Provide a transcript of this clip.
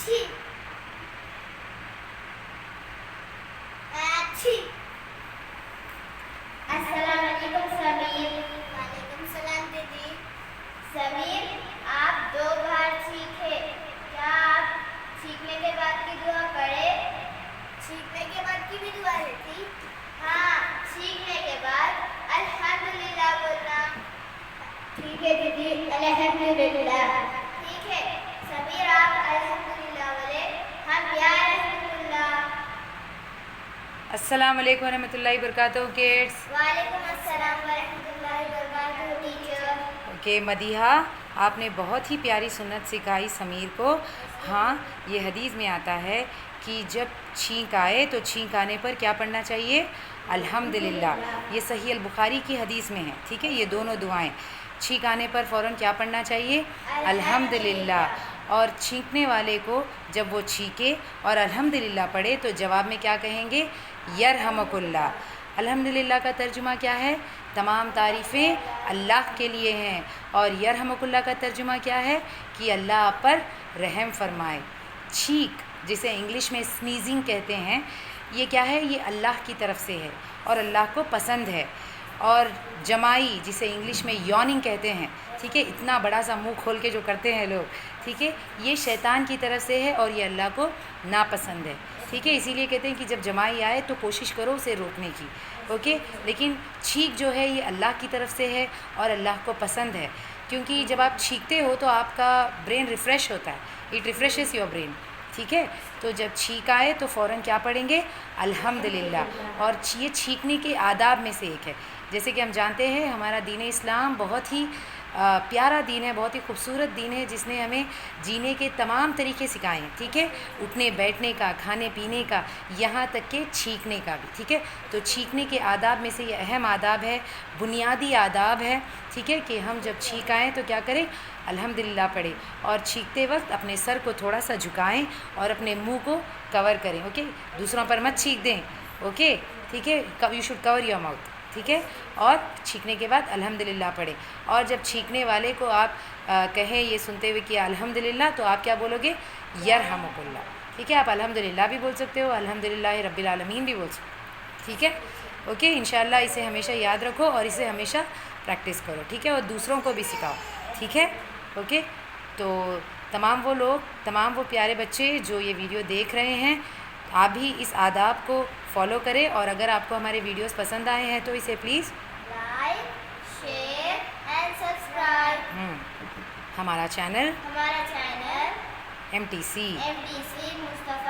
अच्छी अच्छी। अस्सलाम वालेकुम समीर। वालेकुम सलाम दीदी। समीर, आप 2 बार सीखे, क्या आप सीखने के बाद की दुआ पढ़े? सीखने के बाद की भी दुआ है थी? हाँ, सीखने के बाद अल्हम्दुलिल्लाह बोलना। ठीक है दीदी, अल्हम्दुलिल्लाह। ठीक है समीर, आप अल्हम्दुलिल्लाह बोले, हम या रहमतुल्लाह। अस्सलाम वालेकुम रहमतुल्लाहि बरकातहू किड्स। वालेकुम अस्सलाम वरहमतुल्लाहि वबरकातुहू टीचर। ओके मदीहा, आपने बहुत ही प्यारी सुन्नत सिखाई समीर को। हाँ, ये हदीस में आता है कि जब छींक आए तो छींक आने पर क्या पढ़ना चाहिए? अल्हम्दुलिल्लाह। ये सही अल बुखारी की हदीस में है। ठीक है, ये दोनों दुआएं। छींक आने पर फ़ौरन क्या पढ़ना चाहिए? अल्हम्दुलिल्लाह। और छींकने वाले को जब वो छींके और अल्हम्दुलिल्लाह पढ़े तो जवाब में क्या कहेंगे? यरहमकुल्लाह। अल्हम्दुलिल्लाह का तर्जुमा क्या है? तमाम तारीफ़ें अल्लाह के लिए हैं। और यरहमकुल्लाह का तर्जुमा क्या है? कि अल्लाह आप पर रहम फरमाए। छींक, जिसे इंग्लिश में स्नीजिंग कहते हैं, ये क्या है? ये अल्लाह की तरफ से है और अल्लाह को पसंद है। और जमाई, जिसे इंग्लिश में यॉनिंग कहते हैं, ठीक है, इतना बड़ा सा मुंह खोल के जो करते हैं लोग, ठीक है, ये शैतान की तरफ से है और ये अल्लाह को नापसंद है। ठीक है, इसीलिए कहते हैं कि जब जमाई आए तो कोशिश करो उसे रोकने की। ओके, लेकिन छींक जो है ये अल्लाह की तरफ से है और अल्लाह को पसंद है, क्योंकि जब आप छींकते हो तो आपका ब्रेन रिफ़्रेश होता है, इट रिफ़्रेशेस योर ब्रेन। ठीक है, तो जब छींक आए तो फ़ौरन क्या पढ़ेंगे? अल्हम्दुलिल्लाह। और ये छींकने के आदाब में से एक है। जैसे कि हम जानते हैं हमारा दीन इस्लाम बहुत ही प्यारा दीन है, बहुत ही खूबसूरत दीन है, जिसने हमें जीने के तमाम तरीके सिखाए हैं। ठीक है, उठने बैठने का, खाने पीने का, यहाँ तक के छींकने का भी। ठीक है, तो छींकने के आदाब में से ये अहम आदाब है, बुनियादी आदाब है। ठीक है, कि हम जब छींक आएँ तो क्या करें? अल्हम्दुलिल्लाह पढ़ें। और छींकते वक्त अपने सर को थोड़ा सा झुकाएं और अपने मुंह को कवर करें। ओके, दूसरों पर मत छींक दें। ओके, ठीक है, you should cover your mouth. ठीक है, और छींकने के बाद अल्हम्दुलिल्लाह पढ़ें। और जब छींकने वाले को आप कहें ये सुनते हुए कि अल्हम्दुलिल्लाह, तो आप क्या बोलोगे? यरहमुकुल्लाह। ठीक है, आप अल्हम्दुलिल्लाह भी बोल सकते हो, अल्हम्दुलिल्लाह रब्बिल आलमीन भी बोल सकते हो। ठीक है, ओके, इंशाल्लाह इसे हमेशा याद रखो और इसे हमेशा प्रैक्टिस करो। ठीक है, और दूसरों को भी सिखाओ। ठीक है, ओके। तो तमाम वो लोग, तमाम वो प्यारे बच्चे जो ये वीडियो देख रहे हैं, आप भी इस आदाब को फॉलो करें। और अगर आपको हमारे वीडियोस पसंद आए हैं तो इसे please like, share and subscribe. हमारा चैनल हमारा चैनल MTC MTC मुस्तफ़ा